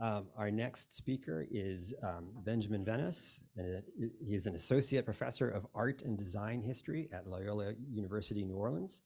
Our next speaker is Benjamin Benus. He is an associate professor of art and design history at Loyola University New Orleans.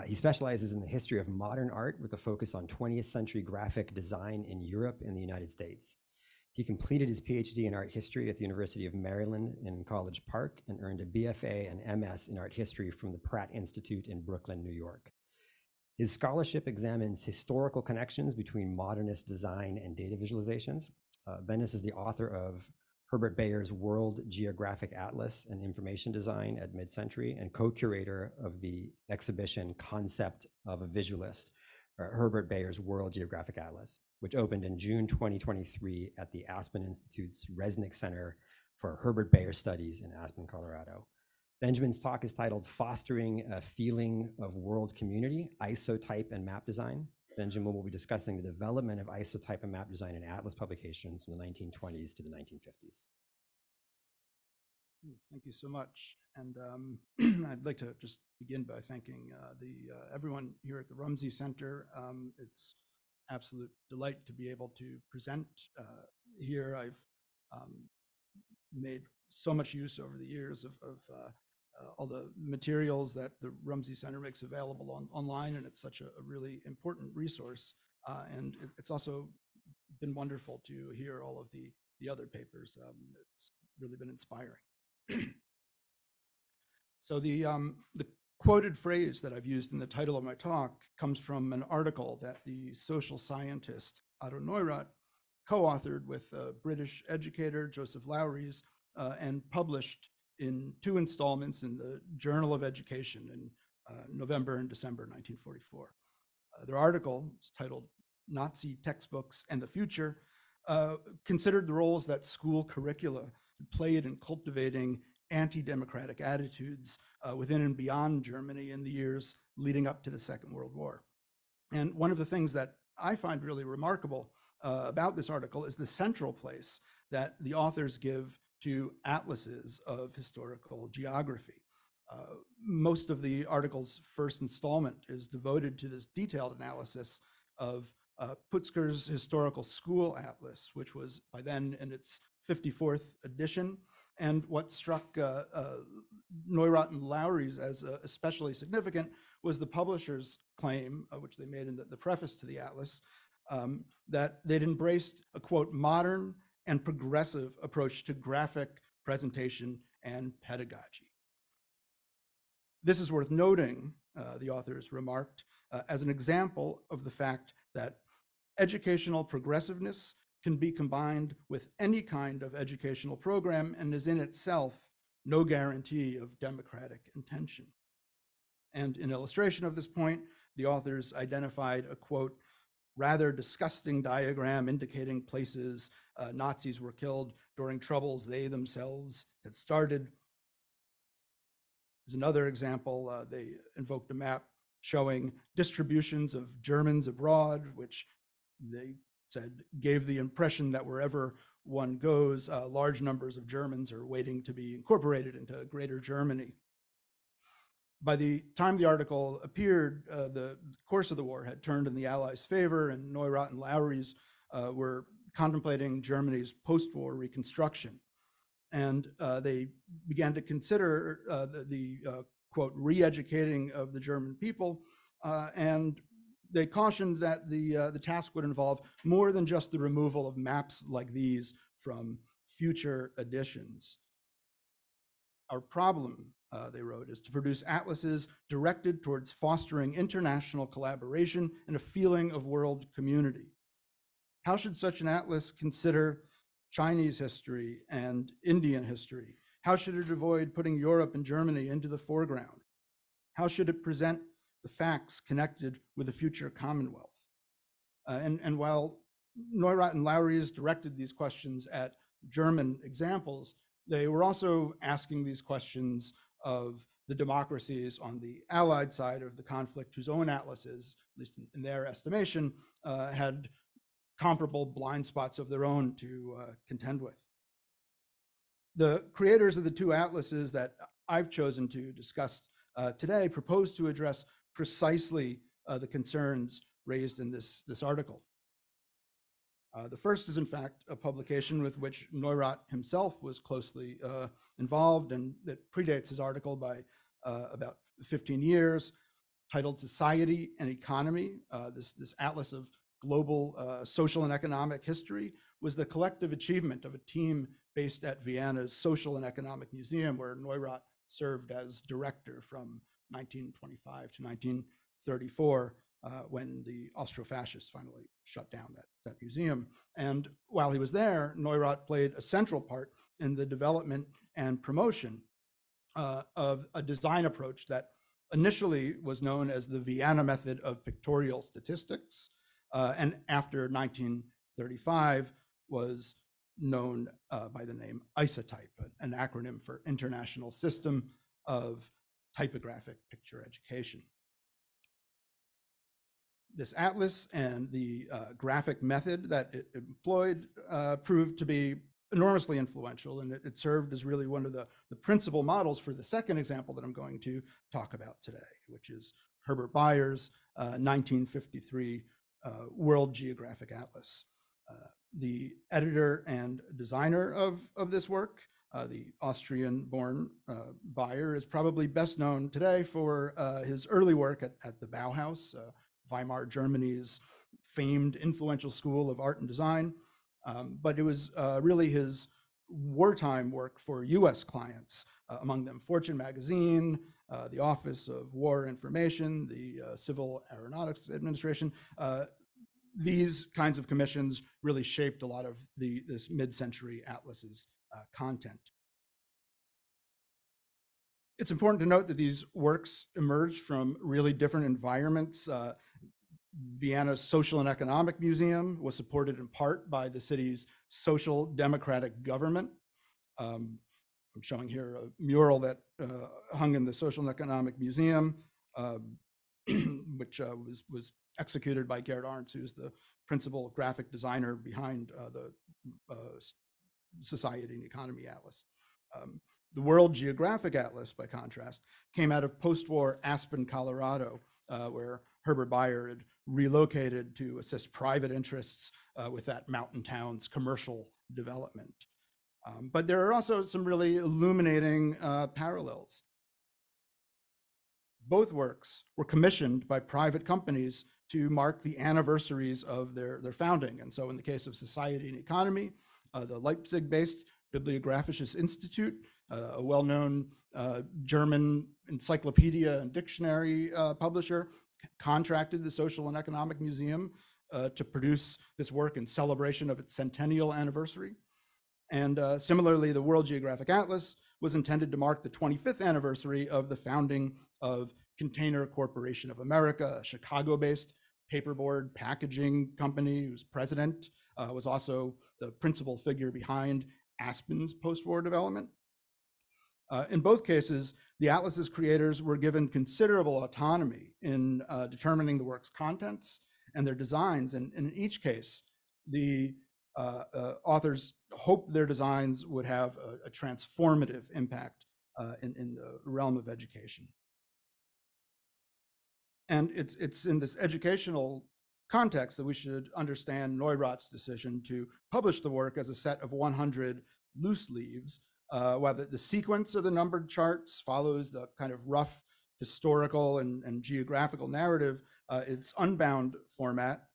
He specializes in the history of modern art with a focus on 20th century graphic design in Europe and the United States. He completed his PhD in art history at the University of Maryland in College Park and earned a BFA and MS in art history from the Pratt Institute in Brooklyn, New York. His scholarship examines historical connections between modernist design and data visualizations. Benus is the author of Herbert Bayer's World Geographic Atlas and Information Design at Midcentury and co-curator of the exhibition Concept of a Visualist, Herbert Bayer's World Geographic Atlas, which opened in June 2023 at the Aspen Institute's Resnick Center for Herbert Bayer Studies in Aspen, Colorado. Benjamin's talk is titled Fostering a Feeling of World Community, Isotype and Map Design. Benjamin will be discussing the development of isotype and map design in atlas publications from the 1920s to the 1950s. Thank you so much. And I'd like to just begin by thanking everyone here at the Rumsey Center. It's absolute delight to be able to present here. I've made so much use over the years of all the materials that the Rumsey Center makes available online, and it's such a really important resource. And it's also been wonderful to hear all of the other papers. It's really been inspiring. So the quoted phrase that I've used in the title of my talk comes from an article that the social scientist Otto Neurath co-authored with British educator Joseph Lowries and published in 2 installments in the Journal of Education in November and December 1944. Their article is titled Nazi Textbooks and the Future, considered the roles that school curricula played in cultivating anti-democratic attitudes within and beyond Germany in the years leading up to the Second World War. And one of the things that I find really remarkable about this article is the central place that the authors give to atlases of historical geography. Most of the article's first installment is devoted to this detailed analysis of Putzger's Historical School Atlas, which was by then in its 54th edition. And what struck Neurath and Lowries as especially significant was the publisher's claim, which they made in the preface to the atlas, that they'd embraced a, quote, modern and progressive approach to graphic presentation and pedagogy. This is worth noting, the authors remarked, as an example of the fact that educational progressiveness can be combined with any kind of educational program and is in itself no guarantee of democratic intention. And in illustration of this point, the authors identified a, quote, rather disgusting diagram indicating places Nazis were killed during troubles they themselves had started. As another example, they invoked a map showing distributions of Germans abroad, which they said gave the impression that wherever one goes, large numbers of Germans are waiting to be incorporated into Greater Germany. By the time the article appeared, the course of the war had turned in the Allies' favor, and Neurath and Lowries were contemplating Germany's post-war reconstruction. And they began to consider the quote, re-educating of the German people, and they cautioned that the task would involve more than just the removal of maps like these from future editions. Our problem, they wrote, is to produce atlases directed towards fostering international collaboration and a feeling of world community. How should such an atlas consider Chinese history and Indian history? How should it avoid putting Europe and Germany into the foreground? How should it present the facts connected with the future Commonwealth? And while Neurath and Lowries directed these questions at German examples, they were also asking these questions of the democracies on the Allied side of the conflict, whose own atlases, at least in their estimation, had comparable blind spots of their own to contend with. The creators of the 2 atlases that I've chosen to discuss today propose to address precisely the concerns raised in this article. The first is, in fact, a publication with which Neurath himself was closely involved, and that predates his article by about 15 years, titled Society and Economy. This atlas of global social and economic history was the collective achievement of a team based at Vienna's Social and Economic Museum, where Neurath served as director from 1925 to 1934, when the Austro-fascists finally shut down that museum. And while he was there, Neurath played a central part in the development and promotion of a design approach that initially was known as the Vienna method of pictorial statistics, and after 1935 was known by the name Isotype, an acronym for International System of Typographic Picture Education. This atlas and the graphic method that it employed proved to be enormously influential, and it served as really one of the principal models for the second example that I'm going to talk about today, which is Herbert Bayer's 1953 World Geographic Atlas. The editor and designer of this work, the Austrian-born Bayer, is probably best known today for his early work at the Bauhaus, Weimar Germany's famed influential school of art and design. But it was really his wartime work for US clients, among them Fortune magazine, the Office of War Information, the Civil Aeronautics Administration. These kinds of commissions really shaped a lot of this mid-century atlas's content. It's important to note that these works emerged from really different environments. Vienna's Social and Economic Museum was supported in part by the city's social democratic government. I'm showing here a mural that hung in the Social and Economic Museum, which was executed by Gerd Arntz, who's the principal graphic designer behind the Society and Economy Atlas. The World Geographic Atlas, by contrast, came out of post-war Aspen, Colorado, where Herbert Bayer had relocated to assist private interests with that mountain town's commercial development. But there are also some really illuminating parallels. Both works were commissioned by private companies to mark the anniversaries of their founding. And so in the case of Society and Economy, the Leipzig-based Bibliographisches Institute, a well-known German encyclopedia and dictionary publisher, contracted the Social and Economic Museum to produce this work in celebration of its centennial anniversary. And similarly, the World Geographic Atlas was intended to mark the 25th anniversary of the founding of Container Corporation of America, a Chicago-based paperboard packaging company whose president was also the principal figure behind Aspen's post-war development. In both cases, the atlas's creators were given considerable autonomy in determining the work's contents and their designs. And in each case, the authors hoped their designs would have a transformative impact in the realm of education. And it's in this educational context that we should understand Neurath's decision to publish the work as a set of 100 loose leaves, while the sequence of the numbered charts follows the kind of rough historical and geographical narrative. Its unbound format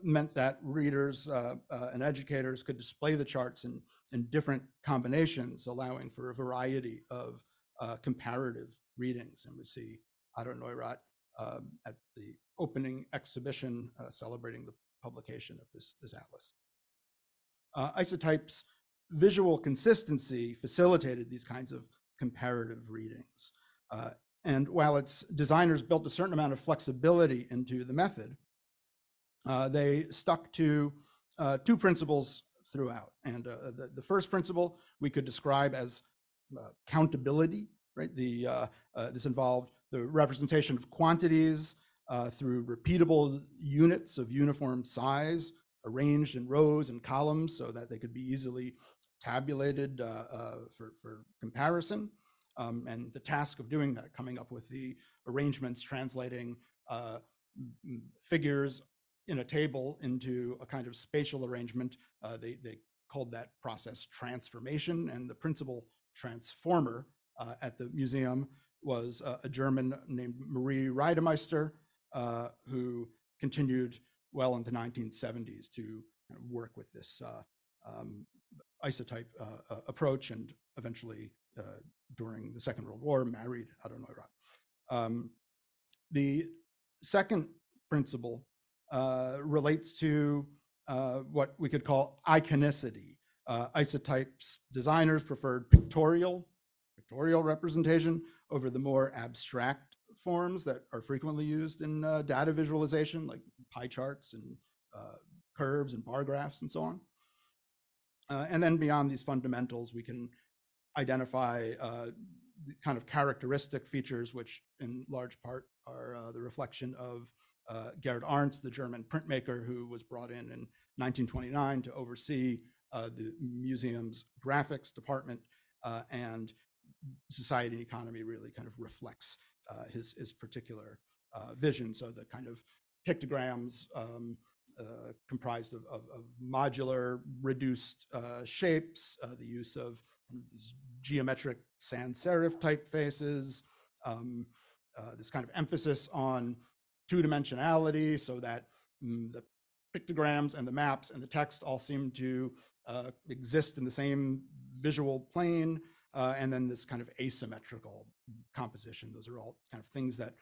meant that readers and educators could display the charts in different combinations, allowing for a variety of comparative readings. And we see Otto Neurath at the opening exhibition celebrating the publication of this atlas. Isotype's visual consistency facilitated these kinds of comparative readings. And while its designers built a certain amount of flexibility into the method, they stuck to two principles throughout. And the first principle we could describe as countability, right? This involved the representation of quantities through repeatable units of uniform size, arranged in rows and columns so that they could be easily tabulated for comparison. And the task of doing that, coming up with the arrangements, translating figures in a table into a kind of spatial arrangement. They called that process transformation, and the principal transformer at the museum was a German named Marie Reidemeister, who continued well into the 1970s to work with this isotype approach, and eventually during the Second World War married Otto Neurath. The second principle relates to what we could call iconicity. Isotypes designers preferred pictorial representation over the more abstract forms that are frequently used in data visualization, like pie charts and curves and bar graphs and so on. And then beyond these fundamentals, we can identify kind of characteristic features, which in large part are the reflection of Gerd Arndt's, the German printmaker who was brought in 1929 to oversee the museum's graphics department, and Society and Economy really kind of reflects his particular vision. So the kind of pictograms comprised of modular, reduced shapes, the use of these geometric sans serif typefaces, this kind of emphasis on two-dimensionality, so that the pictograms and the maps and the text all seem to exist in the same visual plane, and then this kind of asymmetrical composition. Those are all kind of things that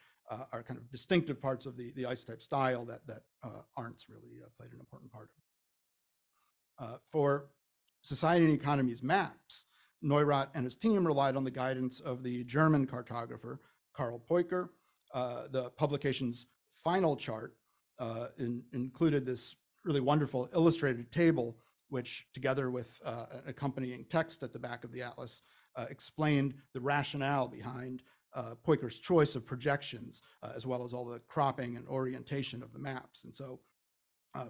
are kind of distinctive parts of the isotype style that Arndt's really played an important part of. For Society and Economy's maps, Neurath and his team relied on the guidance of the German cartographer Karl Peuker. The publication's final chart included this really wonderful illustrated table, which together with an accompanying text at the back of the atlas explained the rationale behind Peuker's choice of projections, as well as all the cropping and orientation of the maps. And so,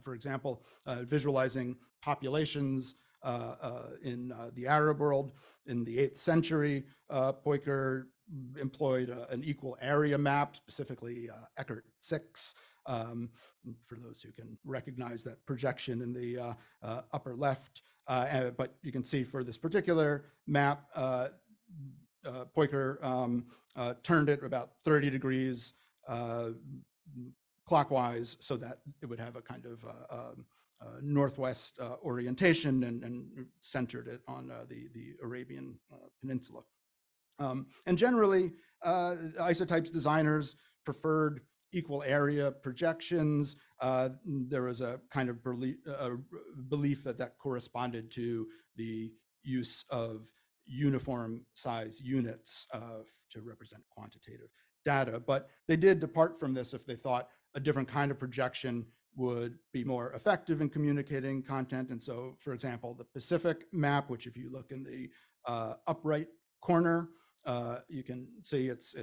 for example, visualizing populations in the Arab world in the 8th century, Peuker employed an equal area map, specifically Eckert 6. For those who can recognize that projection in the upper left. But you can see for this particular map, Peuker turned it about 30 degrees clockwise so that it would have a kind of northwest orientation, and centered it on the Arabian Peninsula. And generally, Isotype's designers preferred equal area projections. There was a kind of belief that corresponded to the use of uniform size units to represent quantitative data. But they did depart from this if they thought a different kind of projection would be more effective in communicating content. And so, for example, the Pacific map, which if you look in the upright corner, you can see it's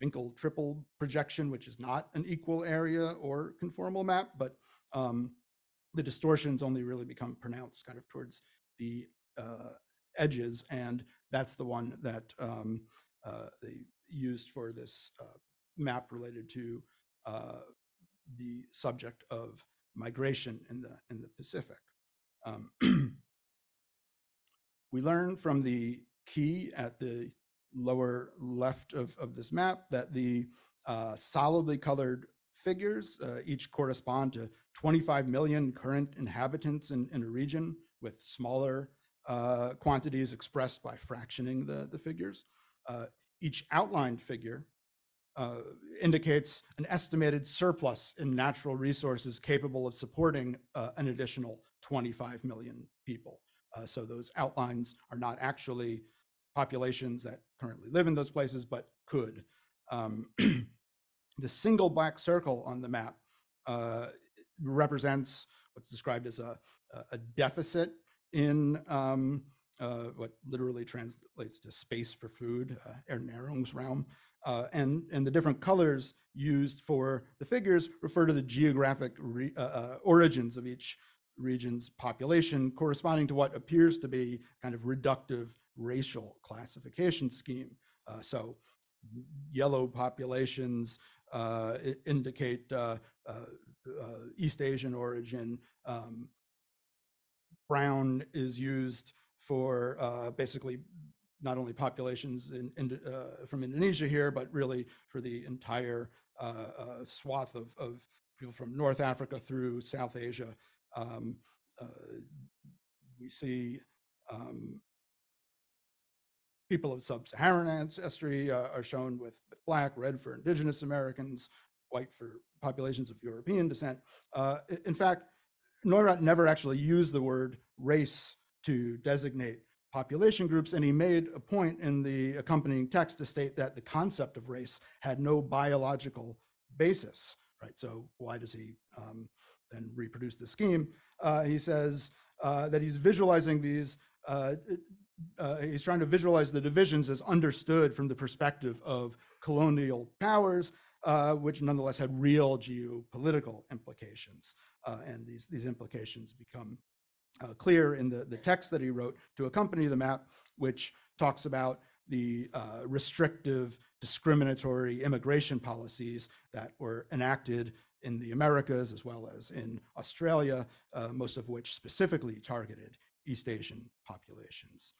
Winkel triple projection, which is not an equal area or conformal map, but the distortions only really become pronounced kind of towards the edges, and that's the one that they used for this map related to the subject of migration in the Pacific. We learn from the key at the lower left of this map that the solidly colored figures each correspond to 25 million current inhabitants in a region, with smaller quantities expressed by fractioning the figures. Each outlined figure indicates an estimated surplus in natural resources capable of supporting an additional 25 million people. So those outlines are not actually populations that currently live in those places, but could. The single black circle on the map represents what's described as a deficit in what literally translates to space for food, Ernährungsraum. And the different colors used for the figures refer to the geographic origins of each region's population, corresponding to what appears to be kind of reductive racial classification scheme. So yellow populations indicate East Asian origin. Brown is used for basically not only populations from Indonesia here, but really for the entire swath of people from North Africa through South Asia. We see people of sub-Saharan ancestry are shown with black, red for indigenous Americans, white for populations of European descent. In fact, Neurath never actually used the word race to designate population groups, and he made a point in the accompanying text to state that the concept of race had no biological basis, right? So why does he then reproduce the scheme? He says that he's visualizing these, he's trying to visualize the divisions as understood from the perspective of colonial powers, which nonetheless had real geopolitical implications. And these implications become clear in the text that he wrote to accompany the map, which talks about the restrictive, discriminatory immigration policies that were enacted in the Americas as well as in Australia, most of which specifically targeted East Asian populations.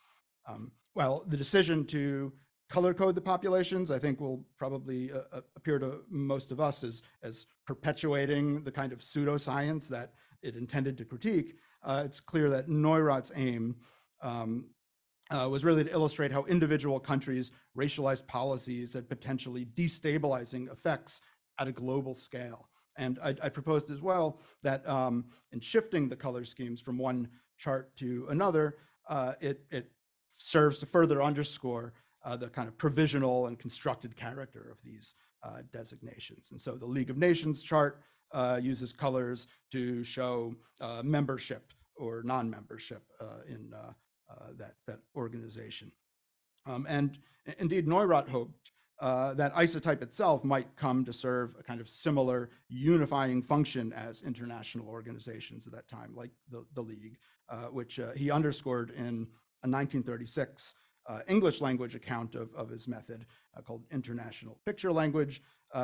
Well, the decision to color code the populations, I think, will probably appear to most of us as perpetuating the kind of pseudoscience that it intended to critique. It's clear that Neurath's aim was really to illustrate how individual countries' racialized policies had potentially destabilizing effects at a global scale. And I proposed as well that in shifting the color schemes from one chart to another, it serves to further underscore the kind of provisional and constructed character of these designations. And so the League of Nations chart uses colors to show membership or non-membership in that organization. And indeed, Neurath hoped that Isotype itself might come to serve a kind of similar unifying function as international organizations at that time, like the League, which he underscored in a 1936 English language account of his method called International Picture Language,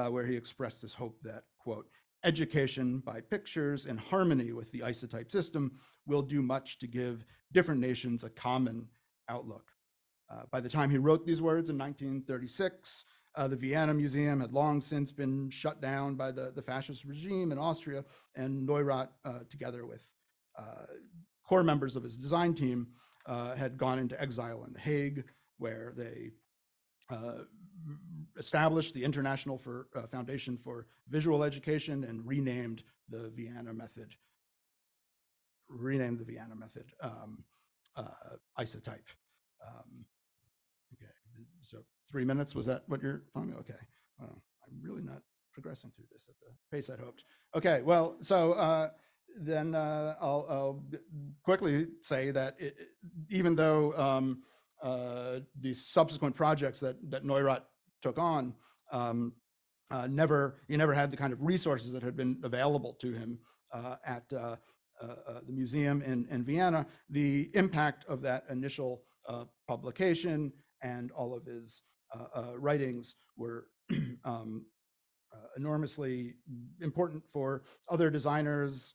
where he expressed his hope that, quote, education by pictures in harmony with the Isotype system will do much to give different nations a common outlook. By the time he wrote these words in 1936, the Vienna Museum had long since been shut down by the fascist regime in Austria, and Neurath, together with core members of his design team, had gone into exile in The Hague, where they established the International Foundation for Visual Education and renamed the Vienna method Isotype. Okay, so 3 minutes, was that what you're talking about? Okay, well, I'm really not progressing through this at the pace I'd hoped. Okay, well, so then I'll quickly say that even though these subsequent projects that Neurath took on, he never had the kind of resources that had been available to him at the museum in Vienna. The impact of that initial publication and all of his writings were enormously important for other designers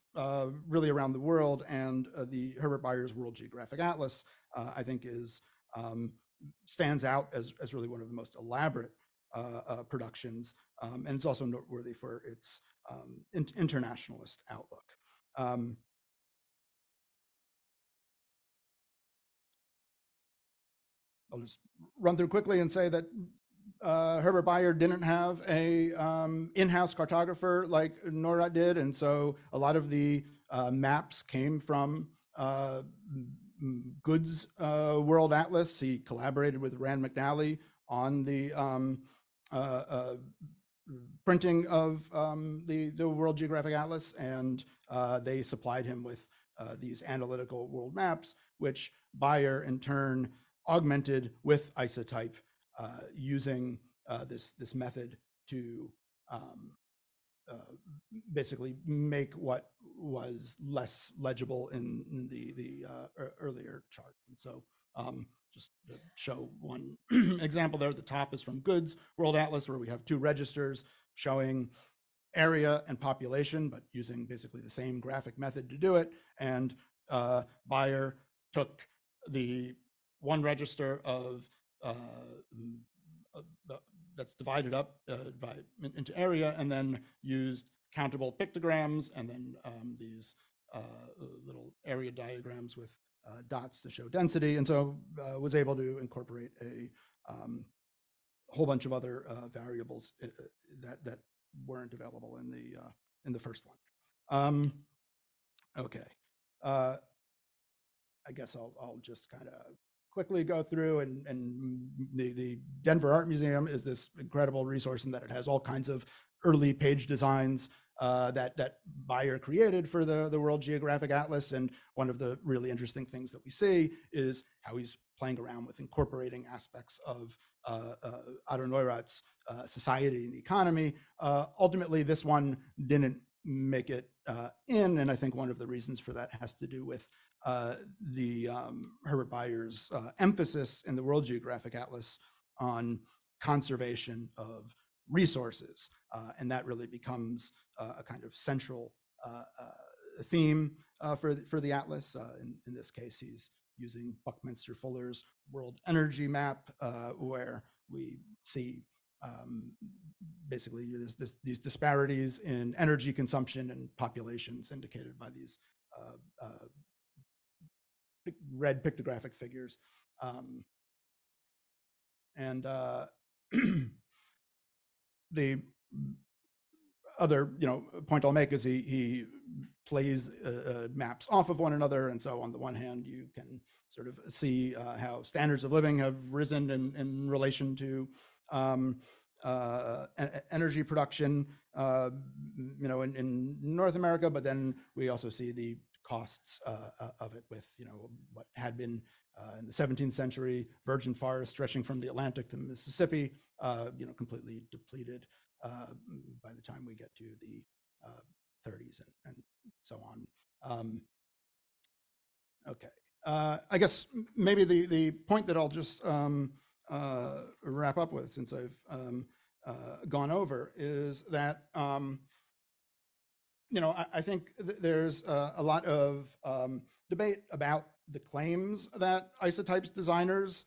really around the world, and the Herbert Bayer's World Geographic Atlas, I think, stands out as really one of the most elaborate productions, and it's also noteworthy for its internationalist outlook. I'll just run through quickly and say that Herbert Bayer didn't have a in-house cartographer like Neurath did, and so a lot of the maps came from Good's World Atlas. He collaborated with Rand McNally on the printing of the World Geographic Atlas, and they supplied him with these analytical world maps, which Bayer in turn augmented with Isotype, using this method to basically make what was less legible in the earlier charts. And so Just to show one example there, the top is from Good's World Atlas, where we have two registers showing area and population, but using basically the same graphic method to do it. And Bayer took the one register of that's divided up into area, and then used countable pictograms, and then these little area diagrams with dots to show density, and so was able to incorporate a whole bunch of other variables that weren't available in the first one. Okay, I guess I'll just kind of quickly go through, and the Denver Art Museum is this incredible resource in that it has all kinds of early page designs that Bayer created for the World Geographic Atlas. And one of the really interesting things that we see is how he's playing around with incorporating aspects of Otto Neurath's society and economy. Ultimately, this one didn't make it in, and I think one of the reasons for that has to do with Herbert Bayer's emphasis in the World Geographic Atlas on conservation of resources, and that really becomes a kind of central theme for the atlas. In this case, he's using Buckminster Fuller's World Energy Map, where we see basically these disparities in energy consumption and populations indicated by these red pictographic figures. The other point I'll make is he plays maps off of one another, and so on the one hand you can sort of see how standards of living have risen in relation to energy production in North America, but then we also see the costs of it with what had been in the 17th century virgin forest stretching from the Atlantic to Mississippi, completely depleted by the time we get to the 30s and so on. Okay, I guess maybe the point that I'll just wrap up with, since I've gone over, is that I think there's a lot of debate about the claims that Isotype's designers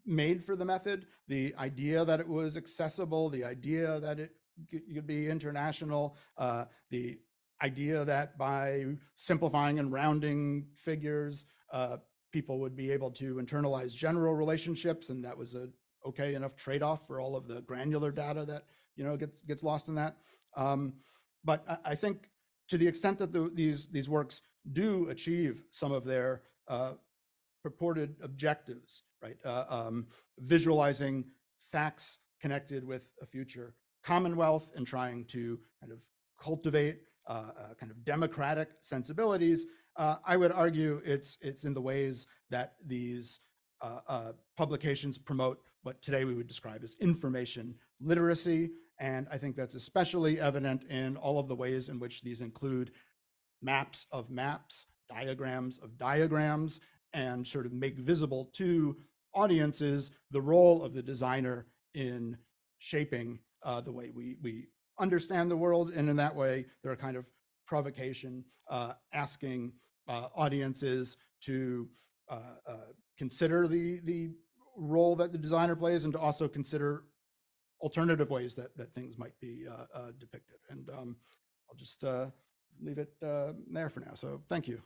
made for the method, the idea that it was accessible, the idea that it could be international, the idea that by simplifying and rounding figures, people would be able to internalize general relationships, and that was a okay enough trade-off for all of the granular data that gets lost in that. But I think to the extent that these works do achieve some of their purported objectives, right? Visualizing facts connected with a future commonwealth and trying to kind of cultivate kind of democratic sensibilities, I would argue it's in the ways that these publications promote what today we would describe as information literacy. And I think that's especially evident in all of the ways in which these include maps of maps, diagrams of diagrams, and sort of make visible to audiences the role of the designer in shaping the way we understand the world. And in that way, they're a kind of provocation, asking audiences to consider the role that the designer plays, and to also consider alternative ways that things might be depicted. And I'll just leave it there for now. So thank you.